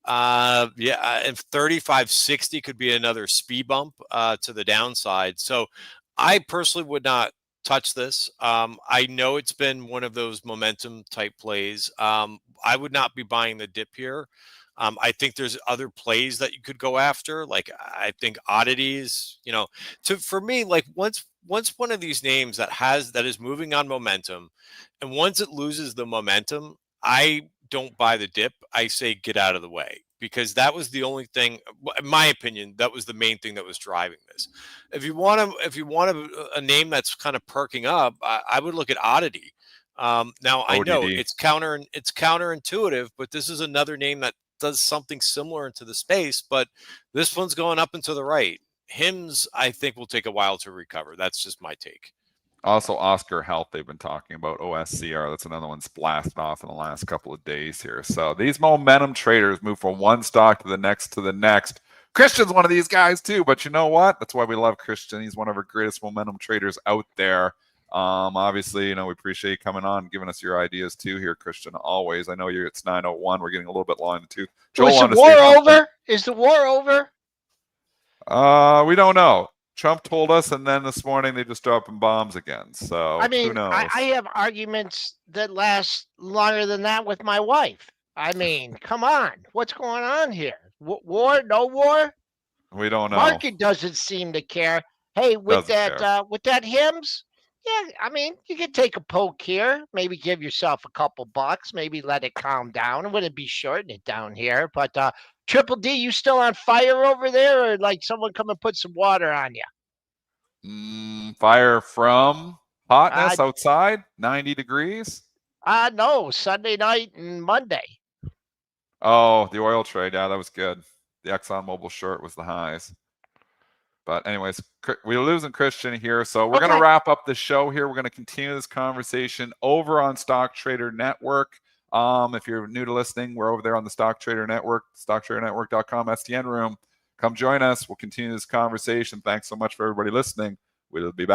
And 35.60 could be another speed bump to the downside. So I personally would not touch this. I know it's been one of those momentum type plays. I would not be buying the dip here. I think there's other plays that you could go after. Like I think oddities, for me, like once one of these names that is moving on momentum, and once it loses the momentum, I don't buy the dip. I say get out of the way, because that was the only thing, in my opinion, that was the main thing that was driving this. If you want a name that's kind of perking up, I would look at Oddity. Now I know ODD. it's counterintuitive, but this is another name that does something similar into the space, but this one's going up and to the right. Hims, I think, will take a while to recover. That's just my take. Also, Oscar Health, they've been talking about OSCR. That's another one's blasted off in the last couple of days here. So these momentum traders move from one stock to the next to the next. Christian's one of these guys too, but you know what? That's why we love Christian. He's one of our greatest momentum traders out there. Obviously, you know, we appreciate you coming on and giving us your ideas too here, Christian, always. I know it's 9:01. We're getting a little bit long in the tooth. Joel, is the war over? Is the war over? We don't know. Trump told us, and then this morning they just dropping bombs again. So I mean, who knows? I have arguments that last longer than that with my wife. I mean, come on. What's going on here? War? No war? We don't know. Market doesn't seem to care. Hey, with that Hims, yeah, I mean, you could take a poke here, maybe give yourself a couple bucks, maybe let it calm down. It wouldn't be shorting it down here. But Triple D, you still on fire over there, or like someone come and put some water on you? Fire from hotness outside, 90 degrees? No, Sunday night and Monday. Oh, the oil trade. Yeah, that was good. The ExxonMobil short was the highs. But anyways, we're losing Christian here. So we're going to wrap up the show here. We're going to continue this conversation over on Stock Trader Network. If you're new to listening, we're over there on the Stock Trader Network, stocktradernetwork.com, STN room. Come join us. We'll continue this conversation. Thanks so much for everybody listening. We'll be back.